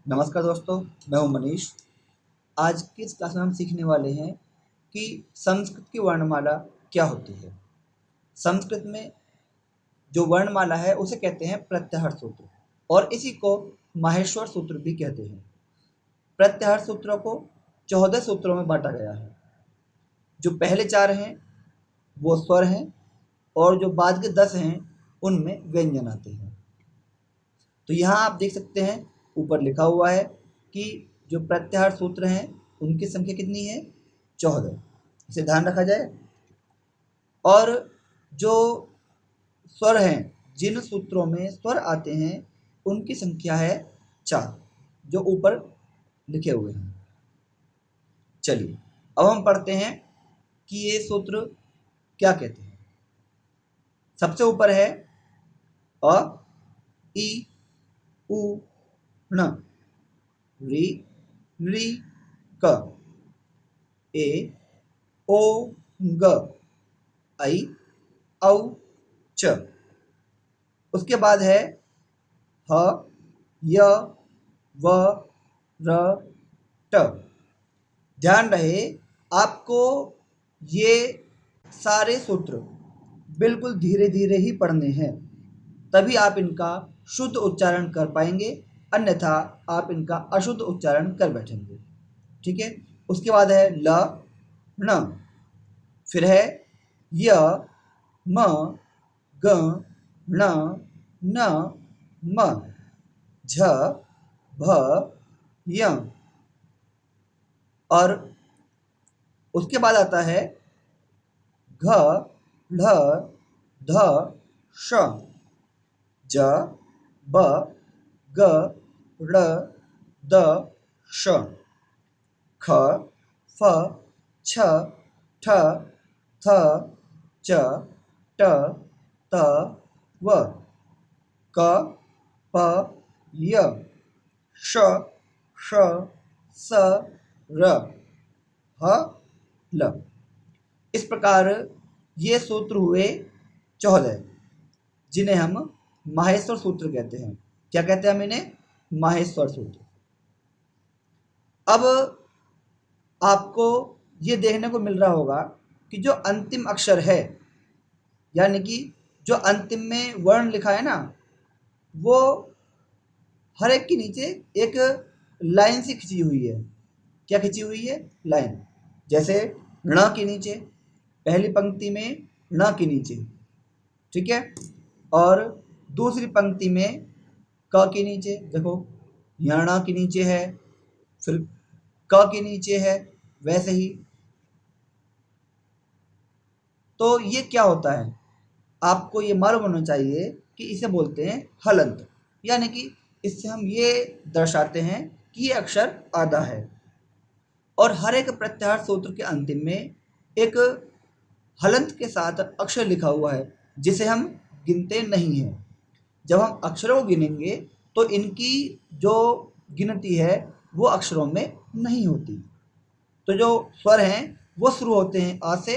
नमस्कार दोस्तों, मैं हूं मनीष। आज की इस क्लास में हम सीखने वाले हैं कि संस्कृत की वर्णमाला क्या होती है। संस्कृत में जो वर्णमाला है उसे कहते हैं प्रत्याहार सूत्र और इसी को माहेश्वर सूत्र भी कहते हैं। प्रत्याहार सूत्रों को 14 सूत्रों में बांटा गया है। जो पहले 4 हैं वो स्वर हैं और जो बाद के 10 हैं उनमें व्यंजन आते हैं। तो यहाँ आप देख सकते हैं, ऊपर लिखा हुआ है कि जो प्रत्याहार सूत्र हैं उनकी संख्या कितनी है? 14। इसे ध्यान रखा जाए। और जो स्वर हैं, जिन सूत्रों में स्वर आते हैं उनकी संख्या है 4, जो ऊपर लिखे हुए हैं। चलिए अब हम पढ़ते हैं कि ये सूत्र क्या कहते हैं। सबसे ऊपर है अ, इ, उ, ण, ऋ, ऋ, क, ए, ओ, ग, ऐ, औ, च। उसके बाद है ह, य, व, र, ट। ध्यान रहे, आपको ये सारे सूत्र बिल्कुल धीरे धीरे ही पढ़ने हैं, तभी आप इनका शुद्ध उच्चारण कर पाएंगे, अन्यथा आप इनका अशुद्ध उच्चारण कर बैठेंगे। ठीक है। उसके बाद है ल, ण, फिर है य, म, ग, ण, न, म, झ, भ, य। और उसके बाद आता है घ, ढ, ध, श, ज, ब, ग, र, द, श, ख, फ, छ, ठ, थ, च, ट, त, व, क, प, य, श, ष, स, र, ह, ल। इस प्रकार ये सूत्र हुए 14, जिन्हें हम माहेश्वर सूत्र कहते हैं। क्या कहते हैं हम इन्हें? माहेश्वर सूत्र। अब आपको ये देखने को मिल रहा होगा कि जो अंतिम अक्षर है, यानी कि जो अंतिम में वर्ण लिखा है ना, वो हर एक के नीचे एक लाइन सी खिंची हुई है। क्या खिंची हुई है? लाइन। जैसे ण के नीचे, पहली पंक्ति में ण के नीचे, ठीक है। और दूसरी पंक्ति में क के नीचे, देखो यहाँ ण के नीचे है, फिर क के नीचे है, वैसे ही। तो ये क्या होता है, आपको ये मालूम होना चाहिए कि इसे बोलते हैं हलंत, यानी कि इससे हम ये दर्शाते हैं कि ये अक्षर आधा है। और हर एक प्रत्याहार सूत्र के अंतिम में एक हलंत के साथ अक्षर लिखा हुआ है, जिसे हम गिनते नहीं हैं। जब हम अक्षरों को गिनेंगे तो इनकी जो गिनती है वो अक्षरों में नहीं होती। तो जो स्वर हैं वो शुरू होते हैं आ से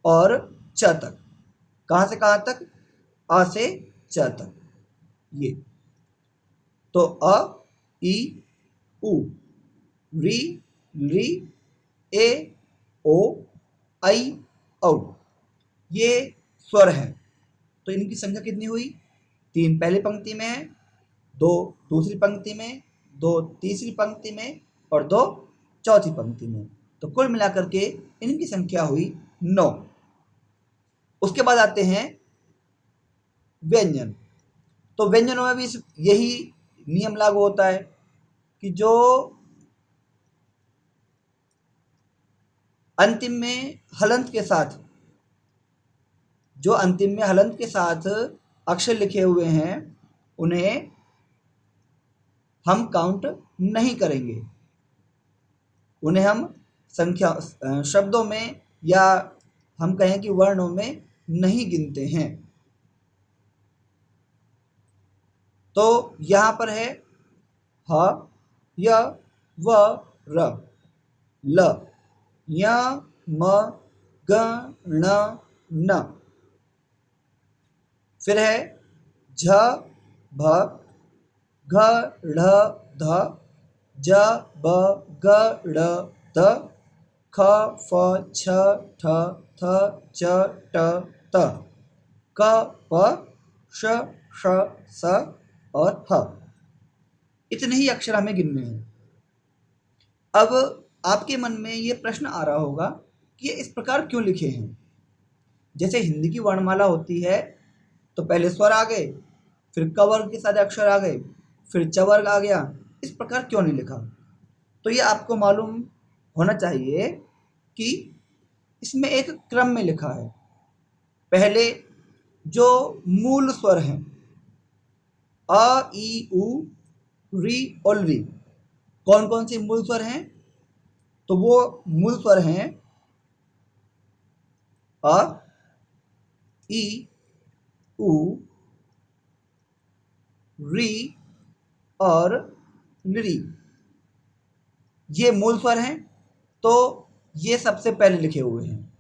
और च तक। कहाँ से कहाँ तक? आ से च तक। ये तो अ, इ, उ, ऋ, ऋ, ए, ओ, ऐ, औ। ये स्वर हैं। तो इनकी संख्या कितनी हुई? 3 पहली पंक्ति में है, 2 दूसरी पंक्ति में, 2 तीसरी पंक्ति में और 2 चौथी पंक्ति में। तो कुल मिलाकर के इनकी संख्या हुई 9। उसके बाद आते हैं व्यंजन। तो व्यंजनों में भी यही नियम लागू होता है कि जो अंतिम में हलंत के साथ, जो अंतिम में हलंत के साथ अक्षर लिखे हुए हैं, उन्हें हम काउंट नहीं करेंगे। उन्हें हम संख्या शब्दों में या हम कहें कि वर्णों में नहीं गिनते हैं। तो यहाँ पर है ह, य, व, र, ल, य, म, ग, ण, न। फिर है झ, भ, घ ढ ध ज ब ग ड़ द ख फ छ ठ थ च ट त क प श श स और ह। इतने ही अक्षर हमें गिनने हैं। अब आपके मन में ये प्रश्न आ रहा होगा कि ये इस प्रकार क्यों लिखे हैं। जैसे हिंदी की वर्णमाला होती है तो पहले स्वर आ गए, फिर क वर्ग के सारे अक्षर आ गए, फिर च वर्ग आ गया। इस प्रकार क्यों नहीं लिखा? तो ये आपको मालूम होना चाहिए कि इसमें एक क्रम में लिखा है। पहले जो मूल स्वर हैं अ ई उ री और री, कौन कौन से मूल स्वर हैं? तो वो मूल स्वर हैं अ ई उ री और ली। ये मूल स्वर हैं, तो ये सबसे पहले लिखे हुए हैं।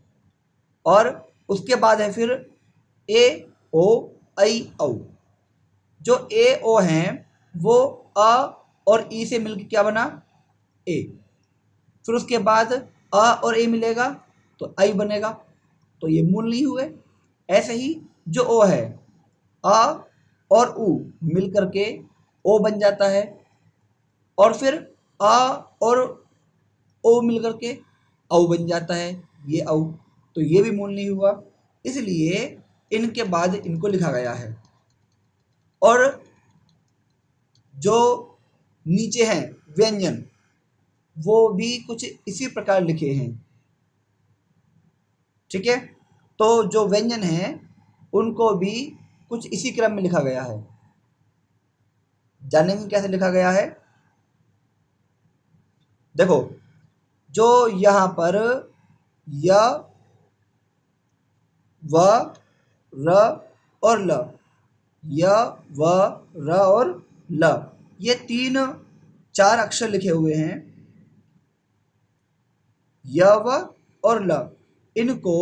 और उसके बाद है फिर ए ओ ऐ औ। जो ए ओ हैं वो अ और ई से मिलकर क्या बना? ए। फिर उसके बाद अ और ए मिलेगा तो ऐ बनेगा, तो ये मूल नहीं हुए। ऐसे ही जो ओ है अ और उ मिल करके ओ बन जाता है, और फिर अ और ओ मिल करके औ बन जाता है, ये औ। तो ये भी मूल नहीं हुआ, इसलिए इनके बाद इनको लिखा गया है। और जो नीचे हैं व्यंजन, वो भी कुछ इसी प्रकार लिखे हैं। ठीक है, तो जो व्यंजन हैं उनको भी कुछ इसी क्रम में लिखा गया है। जानेंगे कैसे लिखा गया है? देखो, जो यहाँ पर य व र और ल, य व र और ल, ये तीन चार अक्षर लिखे हुए हैं। य व और ल, इनको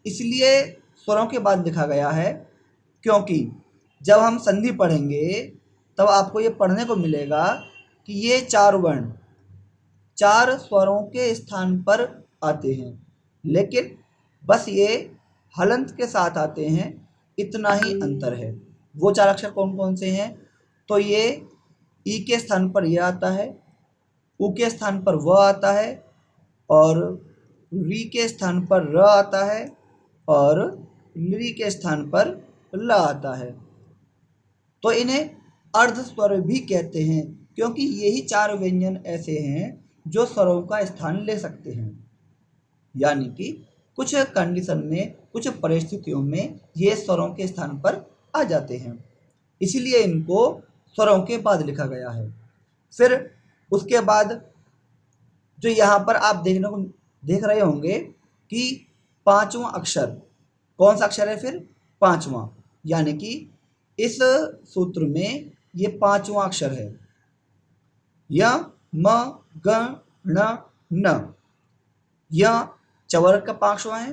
इसलिए स्वरों के बाद लिखा गया है क्योंकि जब हम संधि पढ़ेंगे तब आपको ये पढ़ने को मिलेगा कि ये चार वर्ण चार स्वरों के स्थान पर आते हैं, लेकिन बस ये हलंत के साथ आते हैं, इतना ही अंतर है। वो चार अक्षर कौन कौन से हैं? तो ये ई के स्थान पर यह आता है, उ के स्थान पर व आता है, और री के स्थान पर र आता है, और ली के स्थान पर ल आता है। तो इन्हें अर्ध स्वर भी कहते हैं, क्योंकि यही चार व्यंजन ऐसे हैं जो स्वरों का स्थान ले सकते हैं। यानी कि कुछ कंडीशन में, कुछ परिस्थितियों में ये स्वरों के स्थान पर आ जाते हैं, इसीलिए इनको स्वरों के बाद लिखा गया है। फिर उसके बाद जो यहाँ पर आप देख रहे होंगे कि पांचवा अक्षर कौन सा अक्षर है? फिर पांचवा, यानी कि इस सूत्र में ये पांचवा अक्षर है। य म ग ण न, य चवर्ग का पांचवा है,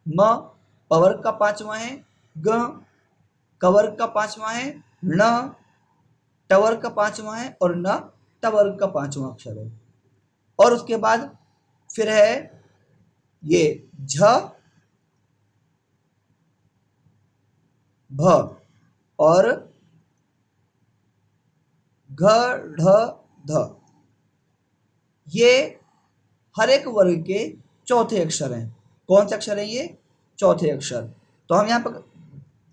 म पवर्ग का पांचवा है, ग कवर्ग का पांचवा है, ण टवर्ग का पांचवा है, और न टवर्ग का पांचवा अक्षर है। और उसके बाद फिर है ये झ भ और घ ढ ध, ये हर एक वर्ग के चौथे अक्षर हैं। कौन से अक्षर हैं ये? चौथे अक्षर। तो हम यहाँ पर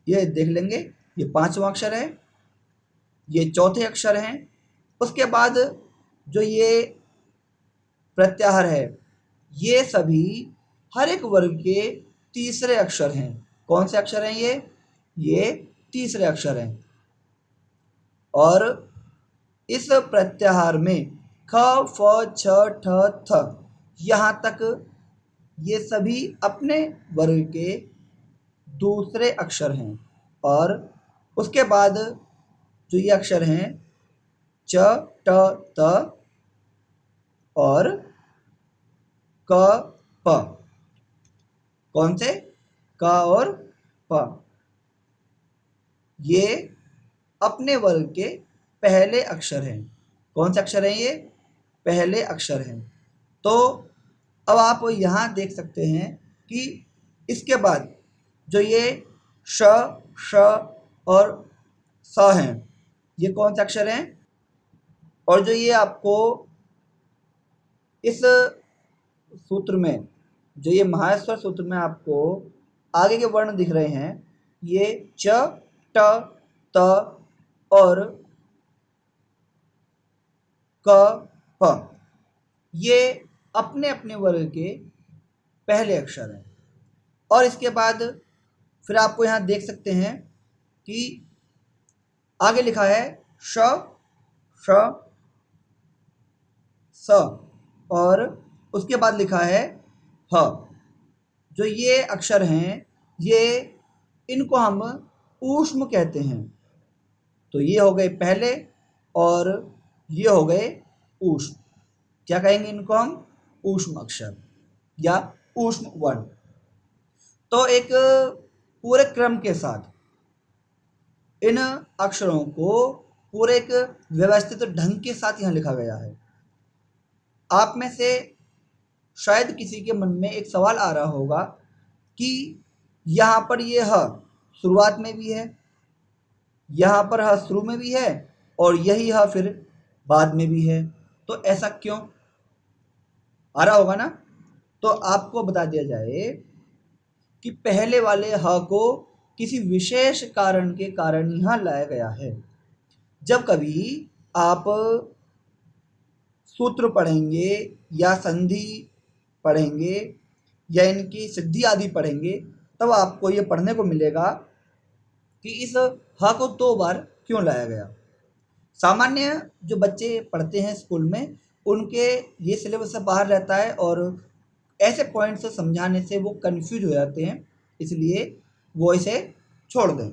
ये देख लेंगे, ये पांचवा अक्षर है, ये चौथे अक्षर हैं। उसके बाद जो ये प्रत्याहार है, ये सभी हर एक वर्ग के तीसरे अक्षर हैं। कौन से अक्षर हैं ये तीसरे अक्षर हैं। और इस प्रत्याहार में ख फ छ ठ थ यहाँ तक ये सभी अपने वर्ग के दूसरे अक्षर हैं। और उसके बाद जो ये अक्षर हैं च ट त और क प, कौन से? क और प, ये अपने वर्ग के पहले अक्षर हैं। कौन से अक्षर हैं ये? पहले अक्षर हैं। तो अब आप यहाँ देख सकते हैं कि इसके बाद जो ये श, श और स हैं, ये कौन से अक्षर हैं? और जो ये आपको इस सूत्र में, जो ये महास्वर सूत्र में आपको आगे के वर्ण दिख रहे हैं, ये च, ट, त और क, प, ये अपने अपने वर्ग के पहले अक्षर हैं। और इसके बाद फिर आपको यहाँ देख सकते हैं कि आगे लिखा है श, श, स और उसके बाद लिखा है ह। जो ये अक्षर हैं, ये इनको हम ऊष्म कहते हैं। तो ये हो गए पहले और ये हो गए ऊष्म। क्या कहेंगे इनको हम? ऊष्म अक्षर या ऊष्म वर्ण। तो एक पूरे क्रम के साथ इन अक्षरों को पूरे एक व्यवस्थित ढंग के साथ यहाँ लिखा गया है। आप में से शायद किसी के मन में एक सवाल आ रहा होगा कि यहाँ पर ये ह शुरुआत में भी है, यहाँ पर ह शुरू में भी है और यही ह फिर बाद में भी है, तो ऐसा क्यों? आ रहा होगा ना। तो आपको बता दिया जाए कि पहले वाले ह को किसी विशेष कारण के कारण यहाँ लाया गया है। जब कभी आप सूत्र पढ़ेंगे या संधि पढ़ेंगे या इनकी सिद्धि आदि पढ़ेंगे, तब आपको ये पढ़ने को मिलेगा कि इस ह को 2 बार क्यों लाया गया। सामान्य जो बच्चे पढ़ते हैं स्कूल में, उनके ये सिलेबस से बाहर रहता है और ऐसे पॉइंट से समझाने से वो कंफ्यूज हो जाते हैं, इसलिए वो इसे छोड़ दें।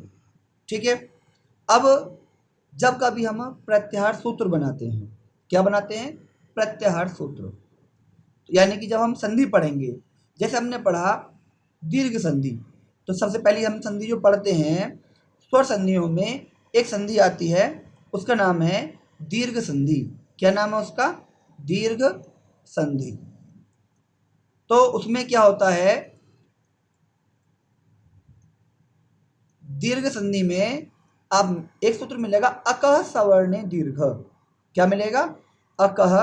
ठीक है। अब जब कभी हम प्रत्याहार सूत्र बनाते हैं, क्या बनाते हैं? प्रत्याहार सूत्र। यानी कि जब हम संधि पढ़ेंगे, जैसे हमने पढ़ा दीर्घ संधि, तो सबसे पहले हम संधि जो पढ़ते हैं, स्वर संधियों में एक संधि आती है, उसका नाम है दीर्घ संधि। क्या नाम है उसका? दीर्घ संधि। तो उसमें क्या होता है? दीर्घ संधि में अब एक सूत्र मिलेगा अकह सवर्णे दीर्घ। क्या मिलेगा? अकह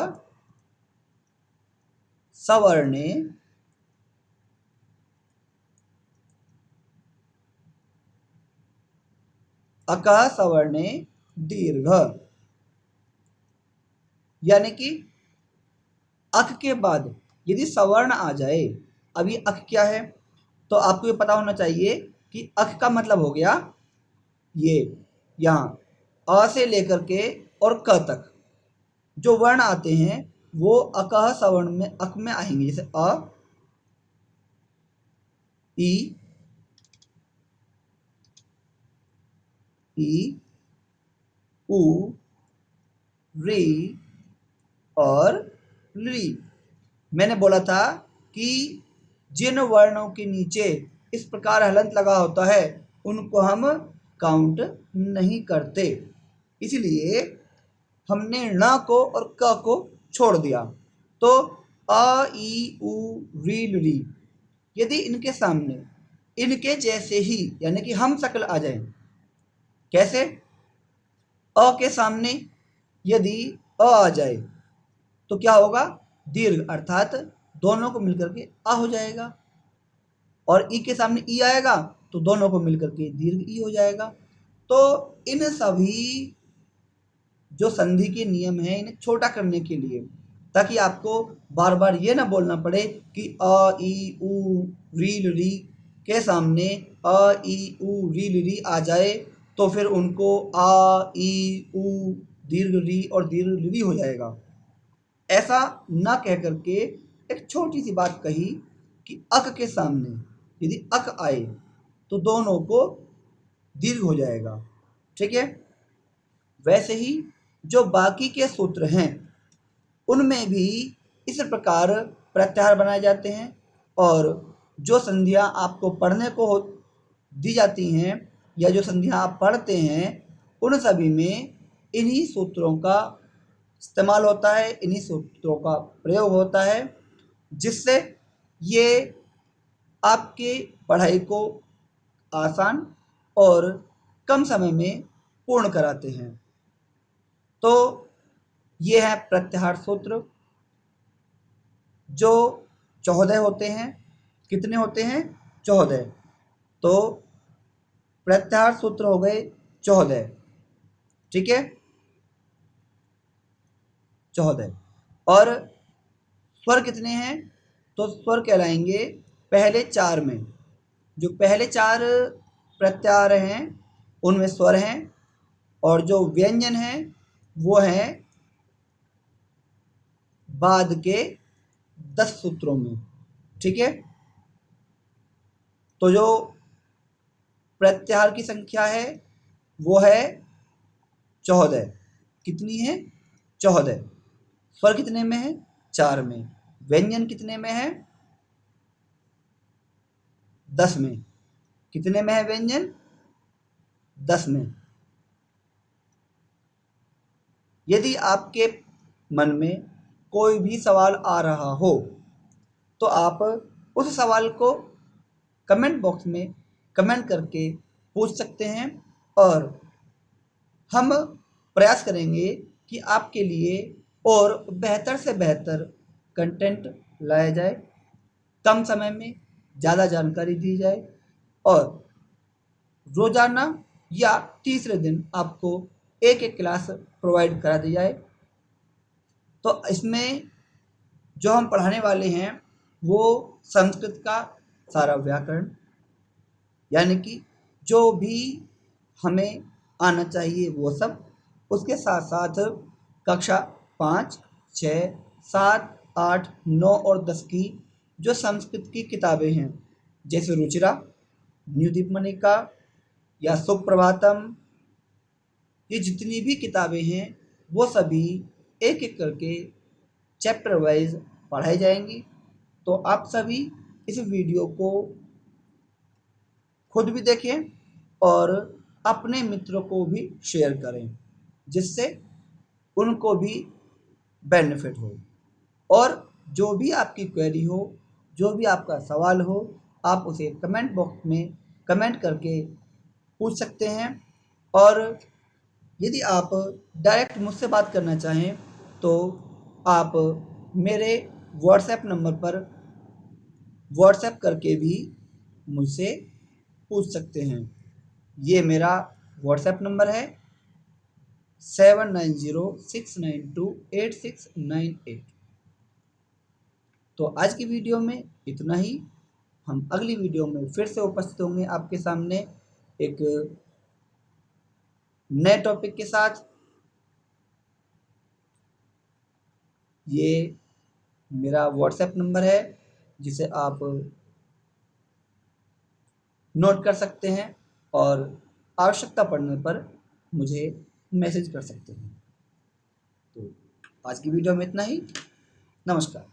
सवर्णे अकह सवर्णे दीर्घ। यानी कि अक के बाद यदि सवर्ण आ जाए, अभी अक क्या है तो आपको ये पता होना चाहिए कि अक का मतलब हो गया ये, यहाँ अ से लेकर के और क तक जो वर्ण आते हैं वो अकह सवर्ण में, अक में आएंगे। जैसे अ, ई, उ, री और ली। मैंने बोला था कि जिन वर्णों के नीचे इस प्रकार हलंत लगा होता है उनको हम काउंट नहीं करते, इसलिए हमने ण को और क को छोड़ दिया। तो अ, ई, उ, री, यदि इनके सामने इनके जैसे ही यानी कि हम शक्ल आ जाए, कैसे? अ के सामने यदि आ जाए तो क्या होगा? दीर्घ, अर्थात दोनों को मिलकर के आ हो जाएगा। और ई के सामने ई आएगा तो दोनों को मिलकर के दीर्घ ई हो जाएगा। तो इन सभी जो संधि के नियम हैं, इन्हें छोटा करने के लिए, ताकि आपको बार बार ये ना बोलना पड़े कि अ, ई, उ, री के सामने अ, ई, उ, री आ जाए तो फिर उनको आ, ई, उ, दीर्घ री और दीर्घ री हो जाएगा। ऐसा ना कह करके एक छोटी सी बात कही कि अक के सामने यदि अक आए तो दोनों को दीर्घ हो जाएगा। ठीक है। वैसे ही जो बाकी के सूत्र हैं उनमें भी इस प्रकार प्रत्याहार बनाए जाते हैं, और जो संधियां आपको पढ़ने को दी जाती हैं या जो संधियां आप पढ़ते हैं उन सभी में इन्हीं सूत्रों का इस्तेमाल होता है, इन्हीं सूत्रों का प्रयोग होता है, जिससे ये आपकी पढ़ाई को आसान और कम समय में पूर्ण कराते हैं। तो ये है प्रत्याहार सूत्र, जो 14 होते हैं। कितने होते हैं? 14। तो प्रत्याहार सूत्र हो गए 14। ठीक है, 14। और स्वर कितने हैं? तो स्वर कहलाएंगे पहले 4 में। जो पहले 4 प्रत्याहार हैं उनमें स्वर हैं, और जो व्यंजन हैं वो हैं बाद के 10 सूत्रों में। ठीक है, तो जो प्रत्याहार की संख्या है वो है 14। कितनी है? 14। स्वर कितने में है? 4 में। व्यंजन कितने में है? 10 में। कितने में है व्यंजन? 10 में। यदि आपके मन में कोई भी सवाल आ रहा हो तो आप उस सवाल को कमेंट बॉक्स में कमेंट करके पूछ सकते हैं, और हम प्रयास करेंगे कि आपके लिए और बेहतर से बेहतर कंटेंट लाया जाए, कम समय में ज़्यादा जानकारी दी जाए, और रोज़ाना या तीसरे दिन आपको एक एक क्लास प्रोवाइड करा दी जाए। तो इसमें जो हम पढ़ाने वाले हैं वो संस्कृत का सारा व्याकरण, यानी कि जो भी हमें आना चाहिए वो सब, उसके साथ साथ कक्षा 5, 6, 7, 8, 9 और 10 की जो संस्कृत की किताबें हैं, जैसे रुचिरा, न्यू दीपमणिका या सुप्रभातम, ये जितनी भी किताबें हैं वो सभी एक एक करके चैप्टर वाइज पढ़ाई जाएंगी। तो आप सभी इस वीडियो को खुद भी देखें और अपने मित्रों को भी शेयर करें, जिससे उनको भी बेनिफिट हो। और जो भी आपकी क्वेरी हो, जो भी आपका सवाल हो, आप उसे कमेंट बॉक्स में कमेंट करके पूछ सकते हैं। और यदि आप डायरेक्ट मुझसे बात करना चाहें तो आप मेरे व्हाट्सएप नंबर पर व्हाट्सएप करके भी मुझसे पूछ सकते हैं। ये मेरा व्हाट्सएप नंबर है 7906928698। तो आज की वीडियो में इतना ही। हम अगली वीडियो में फिर से उपस्थित होंगे आपके सामने एक नए टॉपिक के साथ। ये मेरा व्हाट्सएप नंबर है, जिसे आप नोट कर सकते हैं, और आवश्यकता पड़ने पर मुझे मैसेज कर सकते हैं। तो आज की वीडियो में इतना ही। नमस्कार।